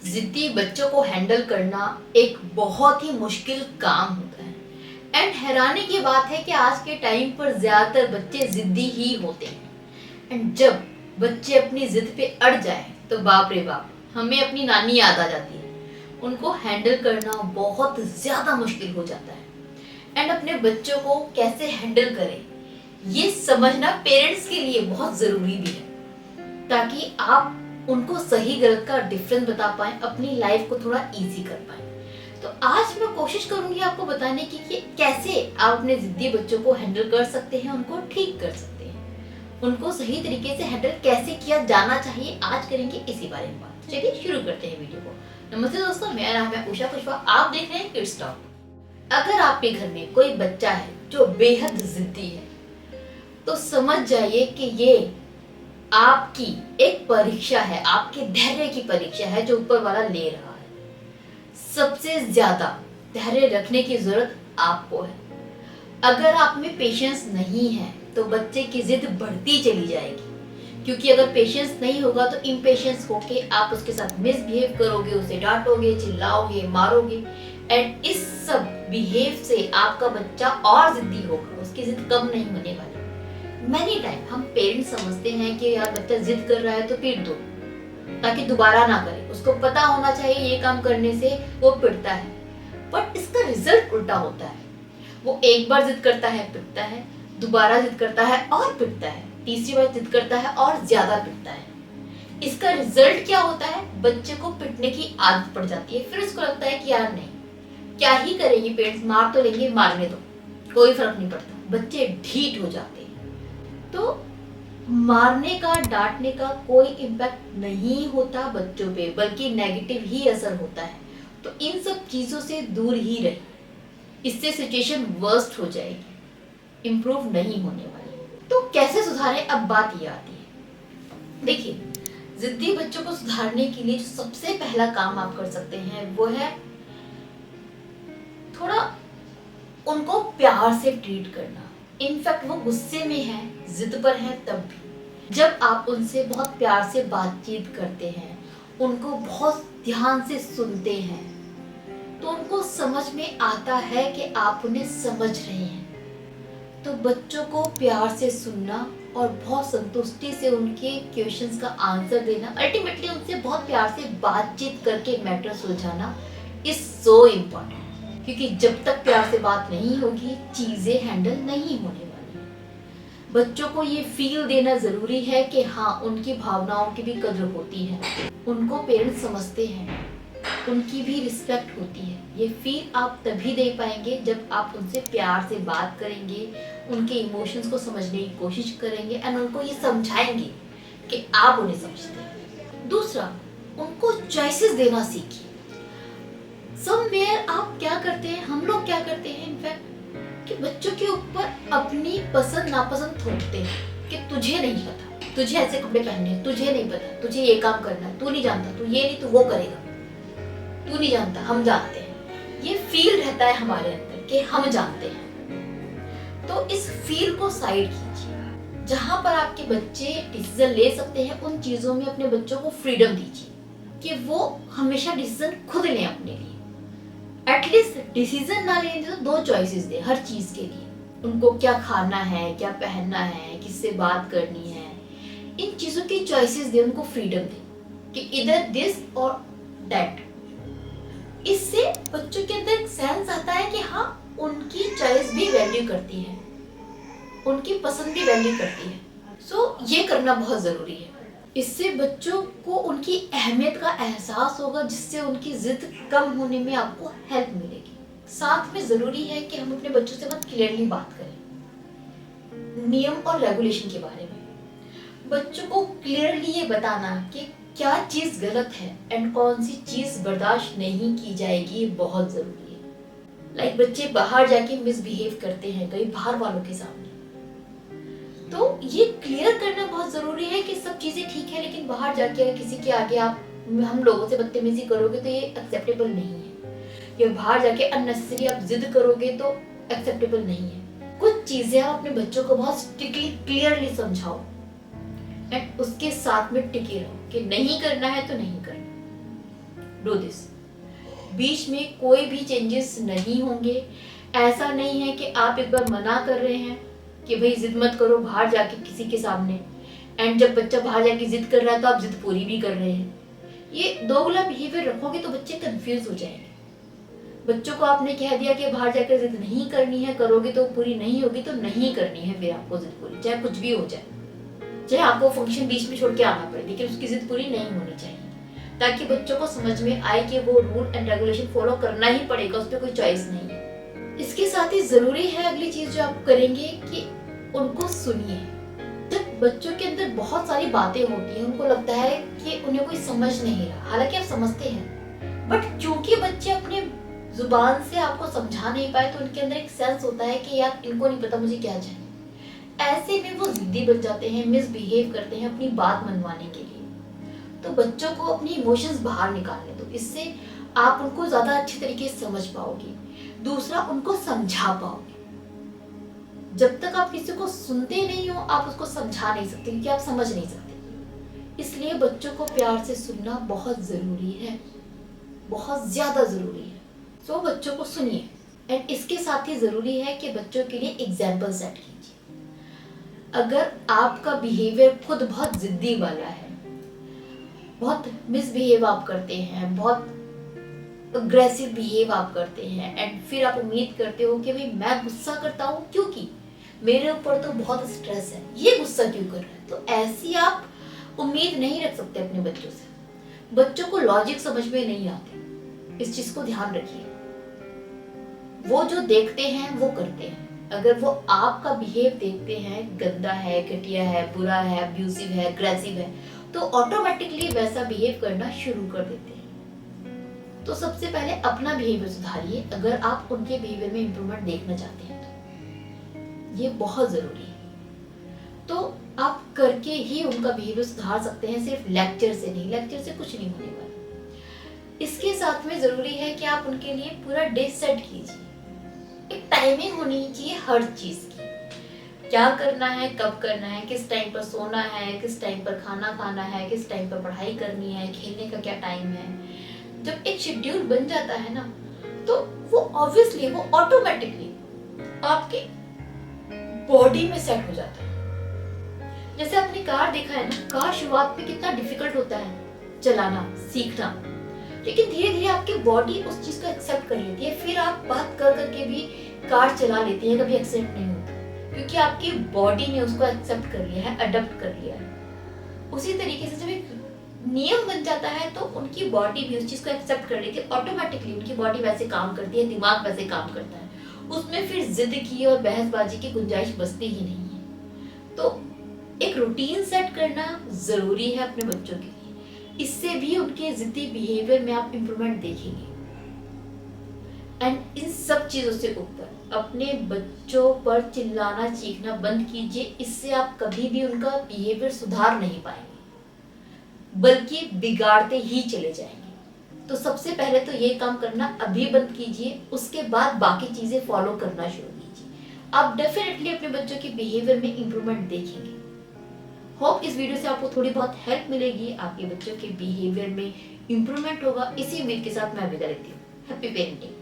जिद्दी बच्चों को हैंडल करना एक बहुत ही मुश्किल काम होता है। एंड हैरानी की बात है कि आज के टाइम पर ज्यादातर बच्चे जिद्दी ही होते हैं। एंड जब बच्चे अपनी जिद पे अड़ जाए तो बाप रे बाप, हमें अपनी नानी याद आ जाती है। उनको हैंडल करना बहुत ज्यादा मुश्किल हो जाता है। एंड अपने बच्चों को कैसे हैंडल करें ये समझना पेरेंट्स के लिए बहुत जरूरी भी है, ताकि आप उनको सही गलत का डिफरेंस बता पाए, अपनी लाइफ को थोड़ा इजी कर पाए। तो आज मैं कोशिश करूंगी आपको बताने की कि कैसे आप अपने जिद्दी बच्चों को हैंडल कर सकते हैं, उनको ठीक कर सकते हैं, उनको सही तरीके से हैंडल कैसे किया जाना चाहिए। आज करेंगे इसी बारे में बात। चलिए शुरू करते हैं वीडियो को। नमस्ते दोस्तों, मेरा नाम है उषा पुष्पा, आप देख रहे हैं किड्स टॉक। अगर आपके घर में कोई बच्चा है जो बेहद जिद्दी है तो समझ जाइए कि ये आपकी एक परीक्षा है, आपके धैर्य की परीक्षा है जो ऊपर वाला ले रहा है। सबसे ज्यादा धैर्य रखने की जरूरत आपको है। अगर आप में पेशेंस नहीं है तो बच्चे की जिद बढ़ती चली जाएगी, क्योंकि अगर पेशेंस नहीं होगा तो इम्पेशेंस होके आप उसके साथ मिसबिहेव करोगे, उसे डांटोगे, चिल्लाओगे, मारोगे। एंड इस सब बिहेव से आपका बच्चा और जिद्दी होगा, उसकी जिद कम नहीं होने वाली। मैनी टाइम हम पेरेंट्स समझते हैं कि यार बच्चा जिद कर रहा है तो पीट दो ताकि दोबारा ना करे। उसको पता होना चाहिए ये काम करने से वो पिटता है, बट इसका रिजल्ट उल्टा होता है। वो एक बार जिद करता है, पिटता है, दोबारा जिद करता है और पिटता है, तीसरी बार जिद करता है और ज्यादा पिटता है। इसका रिजल्ट क्या होता है? बच्चे को पिटने की आदत पड़ जाती है। फिर उसको लगता है कि यार नहीं, क्या ही करेंगे पेरेंट्स, मार तो लेंगे, मारने दो, कोई फर्क नहीं पड़ता। बच्चे ढीठ हो जाते हैं। तो मारने का, डांटने का कोई इम्पैक्ट नहीं होता बच्चों पे, बल्कि नेगेटिव ही असर होता है। तो इन सब चीजों से दूर ही रहे, इससे सिचुएशन वर्स्ट हो जाएगी, इंप्रूव नहीं होने वाली। तो कैसे सुधारें, अब बात ये आती है। देखिए, जिद्दी बच्चों को सुधारने के लिए जो सबसे पहला काम आप कर सकते हैं वो है थोड़ा उनको प्यार से ट्रीट करना। इनफैक्ट वो गुस्से में है, जिद पर है, तब भी जब आप उनसे बहुत प्यार से बातचीत करते हैं, उनको बहुत ध्यान से सुनते हैं, तो उनको समझ में आता है कि आप उन्हें समझ रहे हैं। तो बच्चों को प्यार से सुनना और बहुत संतुष्टि से उनके क्वेश्चंस का आंसर देना, अल्टीमेटली उनसे बहुत प्यार से बातचीत करके मैटर सुलझाना इज सो इम्पोर्टेंट। क्योंकि जब तक प्यार से बात नहीं होगी चीजें हैंडल नहीं होने वाली। बच्चों को ये फील देना जरूरी है कि हाँ, उनकी भावनाओं की भी कद्र होती है, उनको पेरेंट्स समझते हैं, उनकी भी रिस्पेक्ट होती है। ये फील आप तभी दे पाएंगे जब आप उनसे प्यार से बात करेंगे, उनके इमोशंस को समझने की कोशिश करेंगे एंड उनको ये समझाएंगे कि आप उन्हें समझते हैं। दूसरा, उनको चॉइसेस देना सीखिए। समवेयर आप क्या करते हैं, हम लोग क्या करते हैं इनफैक्ट, कि बच्चों के ऊपर अपनी पसंद नापसंद थोपते हैं कि तुझे नहीं पता, तुझे ऐसे कपड़े पहनने, तुझे नहीं पता, तुझे ये काम करना है, तू नहीं जानता, तू ये नहीं, तू वो करेगा, तू नहीं जानता, हम जानते हैं। ये फील रहता है हमारे अंदर कि हम जानते हैं। तो इस फील को साइड कीजिए। जहां पर आपके बच्चे डिसीजन ले सकते हैं, उन चीजों में अपने बच्चों को फ्रीडम दीजिए कि वो हमेशा डिसीजन खुद लें अपने लिए। एटलीस्ट डिसीजन ना लेने तो दो चॉइसेस दे हर चीज के लिए। उनको क्या खाना है, क्या पहनना है, किससे बात करनी है, इन चीजों की चॉइसेस दे, उनको फ्रीडम दे कि इधर दिस और दैट। इससे बच्चों के अंदर एक सेंस आता है कि हाँ, उनकी चॉइस भी वैल्यू करती है, उनकी पसंद भी वैल्यू करती है। सो ये करना बहुत जरूरी है। इससे बच्चों को उनकी अहमियत का एहसास होगा, जिससे उनकी जिद कम होने में आपको हेल्प मिलेगी। साथ में जरूरी है कि हम अपने बच्चों से बहुत क्लियरली बात करें नियम और रेगुलेशन के बारे में। बच्चों को क्लियरली ये बताना कि क्या चीज गलत है एंड कौन सी चीज बर्दाश्त नहीं की जाएगी, बहुत जरूरी है। लाइक बच्चे बाहर जाके मिसबिहेव करते हैं कई बाहर वालों के सामने, तो ये क्लियर करना बहुत जरूरी है कि सब चीजें ठीक है, लेकिन बाहर जाके किसी के आगे आप हम लोगों से बदतमीजी करोगे तो ये एक्सेप्टेबल नहीं है, या बाहर जाके अननेसेसरी आप जिद करोगे तो एक्सेप्टेबल नहीं है। कुछ चीजें आप अपने बच्चों को बहुत स्ट्रिक्टली क्लियरली समझाओ एंड उसके साथ में टिके रहो कि नहीं करना है तो नहीं करना। Do this. बीच में कोई भी चेंजेस नहीं होंगे। ऐसा नहीं है कि आप एक बार मना कर रहे हैं कि भाई जिद मत करो बाहर जाके किसी के सामने, एंड जब बच्चा बाहर जाके जिद कर रहा है तो आप जिद पूरी भी कर रहे हैं। ये दोगला बिहेवियर रखोगे तो बच्चे कंफ्यूज हो जाएंगे। बच्चों को आपने कह दिया कि बाहर जाकर जिद नहीं करनी है, करोगे तो पूरी नहीं होगी तो नहीं करनी है फिर आपको जिद पूरी, चाहे कुछ भी हो जाए, चाहे आपको फंक्शन बीच में छोड़ के आना पड़े, लेकिन उसकी जिद पूरी नहीं होनी चाहिए, ताकि बच्चों को समझ में आए कि वो रूल एंड रेगुलेशन फॉलो करना ही पड़ेगा, उस पर कोई चॉइस नहीं है। इसके साथ ही जरूरी है अगली चीज जो आप करेंगे कि उनको सुनिए। जब बच्चों के अंदर बहुत सारी बातें होती हैं, उनको लगता है कि उन्हें कोई समझ नहीं रहा, हालांकि आप समझते हैं, बट चूंकि बच्चे अपने जुबान से आपको समझा नहीं पाए तो उनके अंदर एक सेंस होता है कि यार इनको नहीं पता मुझे क्या चाहिए। ऐसे में वो जिद्दी बन जाते हैं, मिसबिहेव करते हैं अपनी बात मनवाने के लिए। तो बच्चों को अपनी इमोशंस बाहर निकालने दो, इससे आप उनको ज्यादा अच्छे तरीके से समझ पाओगे। दूसरा, उनको समझा पाओगे। जब तक आप किसी को सुनते नहीं हो आप उसको समझा नहीं सकते, क्योंकि आप समझ नहीं सकते। इसलिए बच्चों को प्यार से सुनना बहुत जरूरी है, बहुत ज्यादा जरूरी है। तो बच्चों को सुनिए, एंड इसके साथ ही जरूरी है कि बच्चों के लिए एग्जाम्पल सेट कीजिए। अगर आपका बिहेवियर खुद बहुत जिद्दी वाला है, बहुत मिसबिहेव आप करते हैं, बहुत अग्रेसिव बिहेव आप करते हैं, एंड फिर आप उम्मीद करते हो कि भाई मैं गुस्सा करता हूँ क्योंकि मेरे ऊपर तो बहुत स्ट्रेस है, ये गुस्सा क्यों कर रहा है, तो ऐसी आप उम्मीद नहीं रख सकते अपने बच्चों से। बच्चों को लॉजिक समझ में नहीं आती, इस चीज को ध्यान रखिए। वो जो देखते हैं वो करते हैं। अगर वो आपका बिहेव देखते हैं गंदा है, घटिया है, बुरा है, अब्यूसिव है, अग्रेसिव है, तो ऑटोमेटिकली वैसा बिहेव करना शुरू कर देते हैं। तो सबसे पहले अपना बिहेवियर सुधारिए अगर आप उनके बिहेवियर में इंप्रूवमेंट देखना चाहते हैं तो ये बहुत जरूरी है। तो आप करके ही उनका बिहेवियर सुधार सकते हैं, सिर्फ लेक्चर से नहीं, लेक्चर से कुछ नहीं होने वाला। इसके साथ में जरूरी है कि आप उनके लिए पूरा डे सेट कीजिए। एक टाइमिंग होनी चाहिए हर चीज की, क्या करना है, कब करना है, किस टाइम पर सोना है, किस टाइम पर खाना खाना है, किस टाइम पर पढ़ाई करनी है, खेलने का क्या टाइम है। जब एक शेड्यूल बन जाता है ना, तो वो ऑब्वियसली, वो ऑटोमेटिकली आपके बॉडी में सेट हो जाता है। जैसे आपने कार देखा है ना, कार शुरुआत में कितना डिफिकल्ट होता है चलाना, सीखना, लेकिन धीरे धीरे आपकी बॉडी उस चीज को एक्सेप्ट कर लेती है। फिर आप बात कर करके भी कार चला लेती है, कभी एक्सेप्ट नहीं होता, क्योंकि आपकी बॉडी ने उसको एक्सेप्ट कर लिया है, अडॉप्ट कर लिया है। उसी तरीके से जब एक नियम बन जाता है तो उनकी बॉडी भी उस चीज को एक्सेप्ट कर लेती है, ऑटोमेटिकली उनकी बॉडी वैसे काम करती है, दिमाग वैसे काम करता है, उसमें फिर जिद की और बहसबाजी की गुंजाइश बचती ही नहीं है। तो एक रूटीन सेट करना जरूरी है अपने बच्चों के लिए, इससे भी उनके जिद्दी बिहेवियर में आप इंप्रूवमेंट देखेंगे। एंड इन सब चीजों से ऊपर अपने बच्चों पर चिल्लाना चीखना बंद कीजिए, इससे आप कभी भी उनका बिहेवियर सुधार नहीं पाएंगे, बल्कि बिगाड़ते ही चले जाएंगे। तो सबसे पहले तो ये काम करना अभी बंद कीजिए, उसके बाद बाकी चीजें फॉलो करना शुरू कीजिए। आप डेफिनेटली अपने बच्चों के बिहेवियर में इंप्रूवमेंट देखेंगे। होप इस वीडियो से आपको थोड़ी बहुत हेल्प मिलेगी, आपके बच्चों के बिहेवियर में इंप्रूवमेंट होगा। इसी उम्मीद के साथ मैं विदा लेती हूँ। Happy parenting.